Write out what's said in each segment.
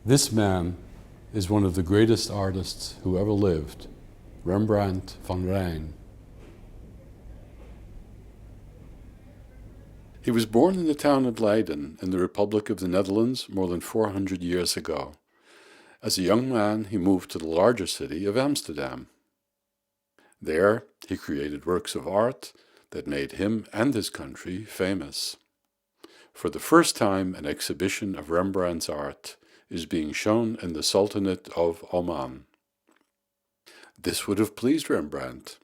This man is one of the greatest artists who ever lived, Rembrandt van Rijn. He was born in the town of Leiden in the Republic of the Netherlands more than 400 years ago. As a young man, he moved to the larger city of Amsterdam. There, he created works of art that made him and his country famous. For the first time, an exhibition of Rembrandt's art is being shown in the Sultanate of Oman. This would have pleased Rembrandt.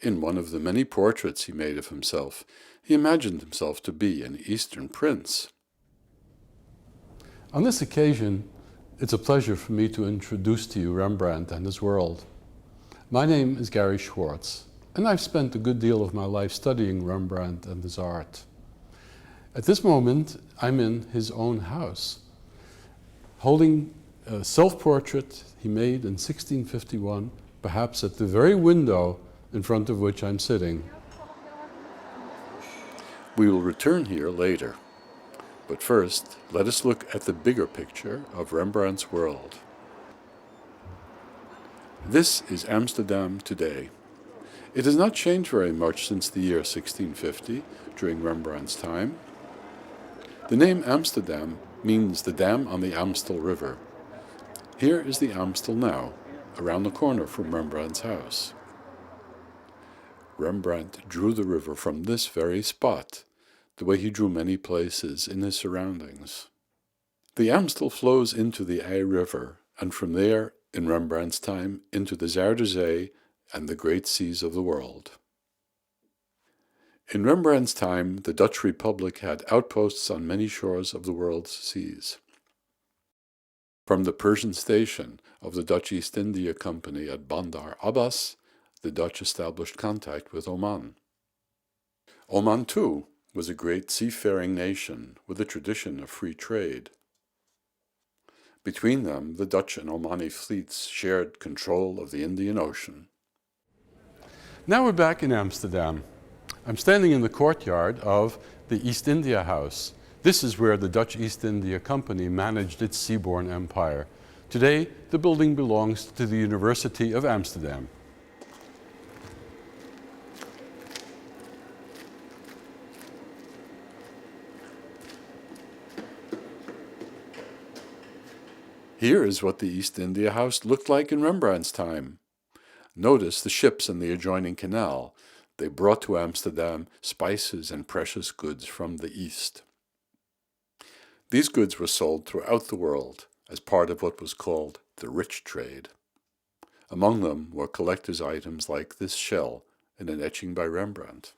In one of the many portraits he made of himself, he imagined himself to be an Eastern prince. On this occasion, it's a pleasure for me to introduce to you Rembrandt and his world. My name is Gary Schwartz, and I've spent a good deal of my life studying Rembrandt and his art. At this moment, I'm in his own house, holding a self-portrait he made in 1651, perhaps at the very window in front of which I'm sitting. We will return here later, but first let us look at the bigger picture of Rembrandt's world. This is Amsterdam today. It has not changed very much since the year 1650, during Rembrandt's time. The name Amsterdam means the dam on the Amstel River. Here is the Amstel now, around the corner from Rembrandt's house. Rembrandt drew the river from this very spot, the way he drew many places in his surroundings. The Amstel flows into the Ij River, and from there, in Rembrandt's time, into the Zuiderzee and the great seas of the world. In Rembrandt's time, the Dutch Republic had outposts on many shores of the world's seas. From the Persian station of the Dutch East India Company at Bandar Abbas, the Dutch established contact with Oman. Oman, too, was a great seafaring nation with a tradition of free trade. Between them, the Dutch and Omani fleets shared control of the Indian Ocean. Now we're back in Amsterdam. I'm standing in the courtyard of the East India House. This is where the Dutch East India Company managed its seaborne empire. Today, the building belongs to the University of Amsterdam. Here is what the East India House looked like in Rembrandt's time. Notice the ships in the adjoining canal. They brought to Amsterdam spices and precious goods from the East. These goods were sold throughout the world as part of what was called the rich trade. Among them were collector's items like this shell in an etching by Rembrandt.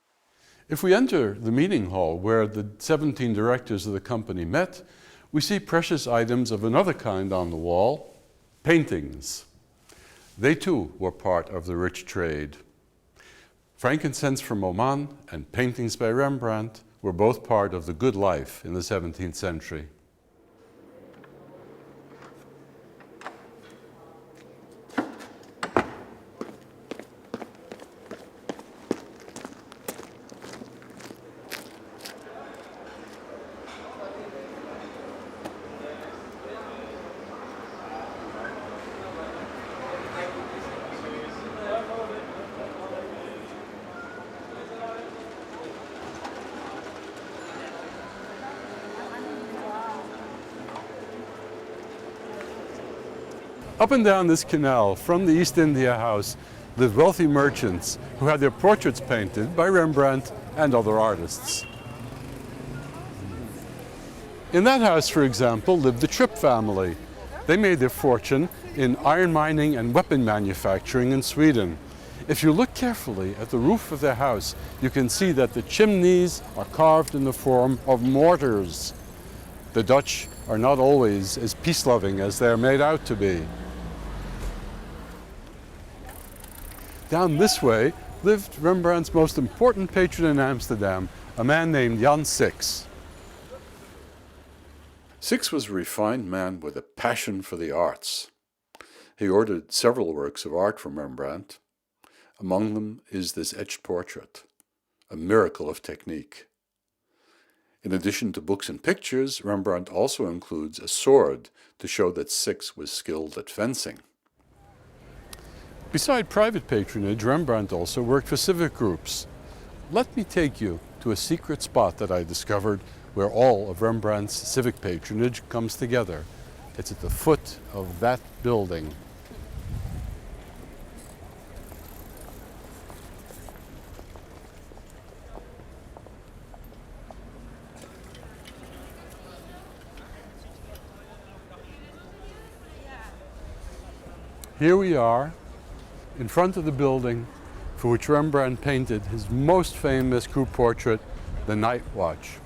If we enter the meeting hall where the 17 directors of the company met, we see precious items of another kind on the wall, paintings. They too were part of the rich trade. Frankincense from Oman and paintings by Rembrandt were both part of the good life in the 17th century. Up and down this canal from the East India House lived wealthy merchants who had their portraits painted by Rembrandt and other artists. In that house, for example, lived the Tripp family. They made their fortune in iron mining and weapon manufacturing in Sweden. If you look carefully at the roof of their house, you can see that the chimneys are carved in the form of mortars. The Dutch are not always as peace-loving as they're made out to be. Down this way lived Rembrandt's most important patron in Amsterdam, a man named Jan Six. Six was a refined man with a passion for the arts. He ordered several works of art from Rembrandt. Among them is this etched portrait, a miracle of technique. In addition to books and pictures, Rembrandt also includes a sword to show that Six was skilled at fencing. Beside private patronage, Rembrandt also worked for civic groups. Let me take you to a secret spot that I discovered where all of Rembrandt's civic patronage comes together. It's at the foot of that building. Here we are, in front of the building for which Rembrandt painted his most famous group portrait, The Night Watch.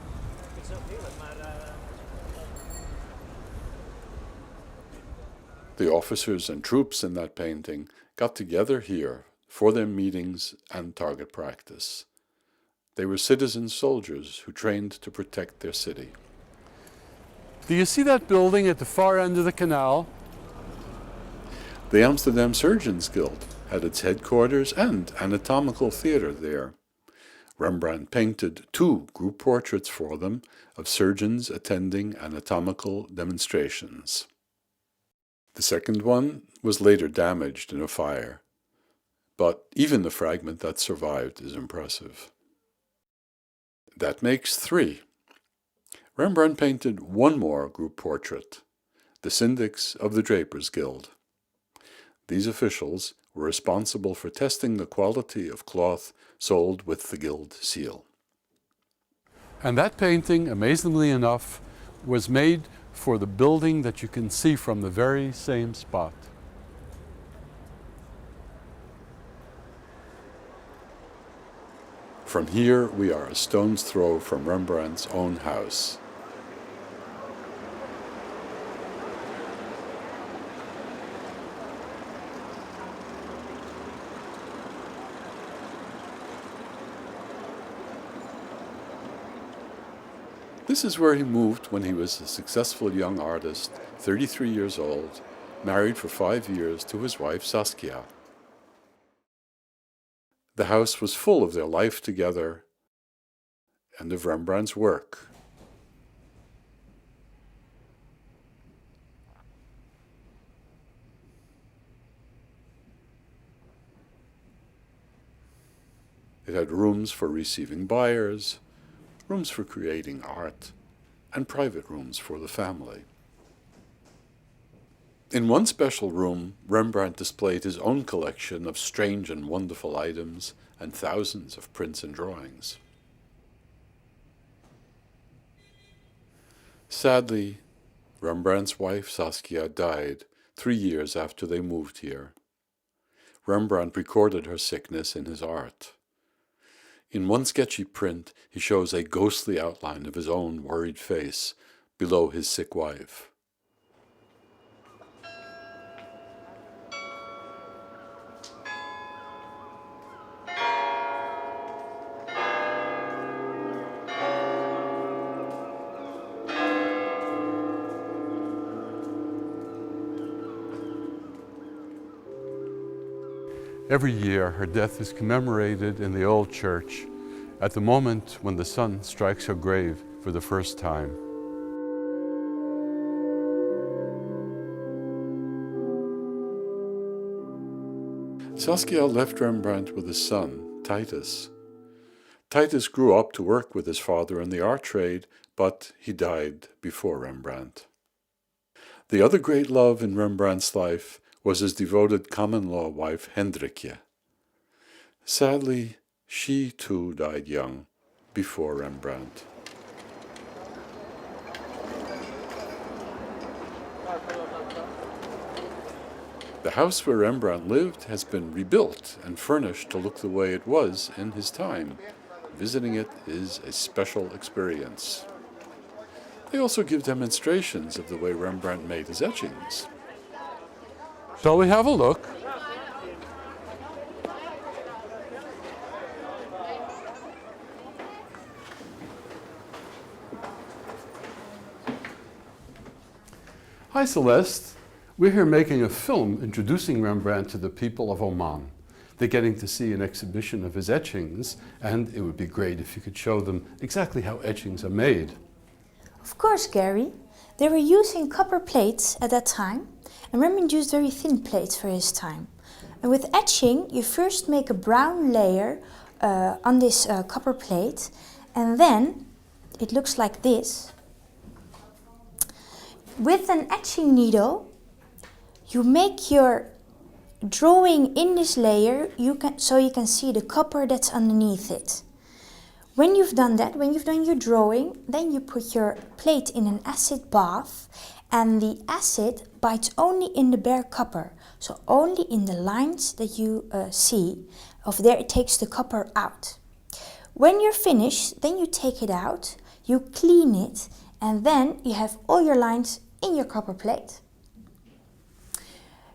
The officers and troops in that painting got together here for their meetings and target practice. They were citizen soldiers who trained to protect their city. Do you see that building at the far end of the canal? The Amsterdam Surgeons Guild had its headquarters and anatomical theater there. Rembrandt painted 2 group portraits for them of surgeons attending anatomical demonstrations. The second one was later damaged in a fire, but even the fragment that survived is impressive. That makes 3. Rembrandt painted 1 more group portrait, the syndics of the Drapers Guild. These officials were responsible for testing the quality of cloth sold with the guild seal. And that painting, amazingly enough, was made for the building that you can see from the very same spot. From here, we are a stone's throw from Rembrandt's own house. This is where he moved when he was a successful young artist, 33 years old, married for 5 years to his wife Saskia. The house was full of their life together and of Rembrandt's work. It had rooms for receiving buyers, rooms for creating art, and private rooms for the family. In one special room, Rembrandt displayed his own collection of strange and wonderful items and thousands of prints and drawings. Sadly, Rembrandt's wife Saskia died 3 years after they moved here. Rembrandt recorded her sickness in his art. In one sketchy print, he shows a ghostly outline of his own worried face below his sick wife. Every year, her death is commemorated in the old church at the moment when the sun strikes her grave for the first time. Saskia left Rembrandt with his son, Titus. Titus grew up to work with his father in the art trade, but he died before Rembrandt. The other great love in Rembrandt's life was his devoted common-law wife Hendrikje. Sadly, she too died young, before Rembrandt. The house where Rembrandt lived has been rebuilt and furnished to look the way it was in his time. Visiting it is a special experience. They also give demonstrations of the way Rembrandt made his etchings. Shall we have a look? Hi Celeste, we're here making a film introducing Rembrandt to the people of Oman. They're getting to see an exhibition of his etchings, and it would be great if you could show them exactly how etchings are made. Of course, Gary. They were using copper plates at that time, and Rembrandt used very thin plates for his time. And with etching, you first make a brown layer on this copper plate, and then it looks like this. With an etching needle, you make your drawing in this layer so you can see the copper that's underneath it. When you've done that, when you've done your drawing, then you put your plate in an acid bath, and the acid bites only in the bare copper, so only in the lines that you see. Of there it takes the copper out. When you're finished, then you take it out, you clean it, and then you have all your lines in your copper plate.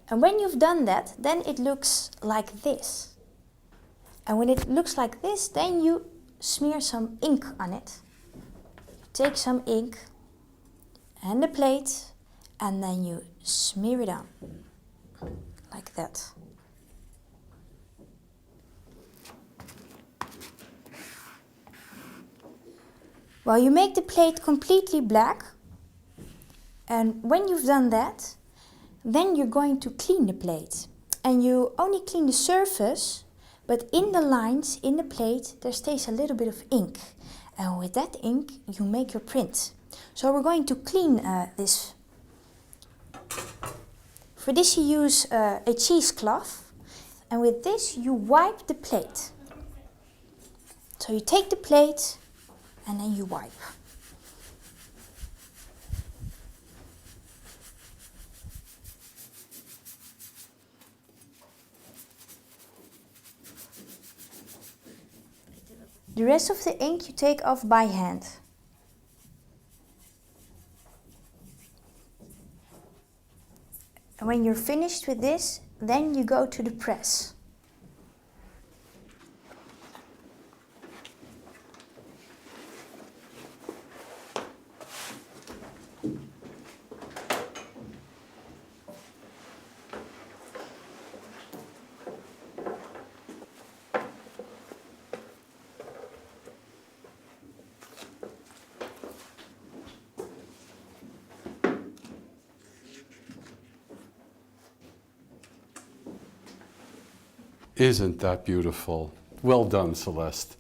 And when you've done that, then it looks like this. And when it looks like this, then you smear some ink on it. Take some ink and the plate, and then you smear it on, like that. Well, you make the plate completely black, and when you've done that, then you're going to clean the plate. And you only clean the surface, but in the lines in the plate there stays a little bit of ink. And with that ink you make your print. So we're going to clean this. For this you use a cheesecloth, and with this you wipe the plate. So you take the plate and then you wipe. The rest of the ink you take off by hand. And when you're finished with this, then you go to the press. Isn't that beautiful? Well done, Celeste.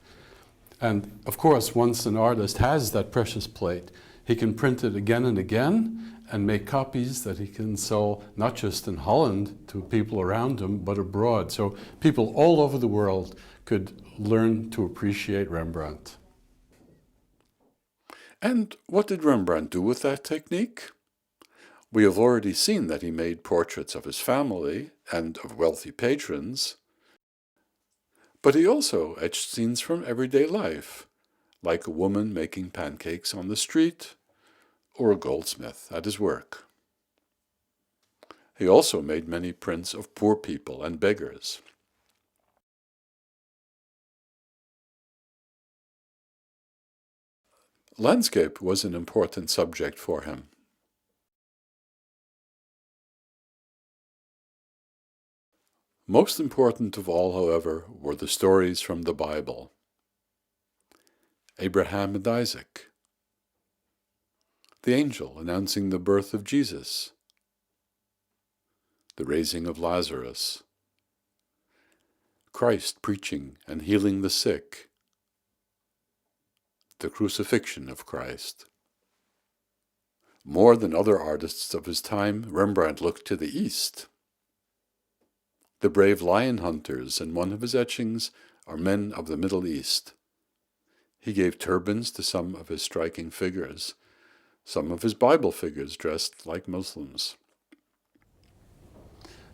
And of course, once an artist has that precious plate, he can print it again and again and make copies that he can sell not just in Holland to people around him, but abroad. So people all over the world could learn to appreciate Rembrandt. And what did Rembrandt do with that technique? We have already seen that he made portraits of his family and of wealthy patrons, but he also etched scenes from everyday life, like a woman making pancakes on the street, or a goldsmith at his work. He also made many prints of poor people and beggars. Landscape was an important subject for him. Most important of all, however, were the stories from the Bible. Abraham and Isaac, the angel announcing the birth of Jesus, the raising of Lazarus, Christ preaching and healing the sick, the crucifixion of Christ. More than other artists of his time, Rembrandt looked to the east. The brave lion hunters in one of his etchings are men of the Middle East. He gave turbans to some of his striking figures, some of his Bible figures dressed like Muslims.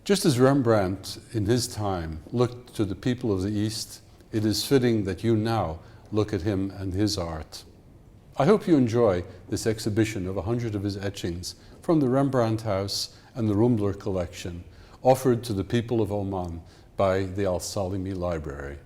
Just as Rembrandt in his time looked to the people of the East, it is fitting that you now look at him and his art. I hope you enjoy this exhibition of 100 of his etchings from the Rembrandt House and the Rumbler collection, offered to the people of Oman by the Al-Salimi Library.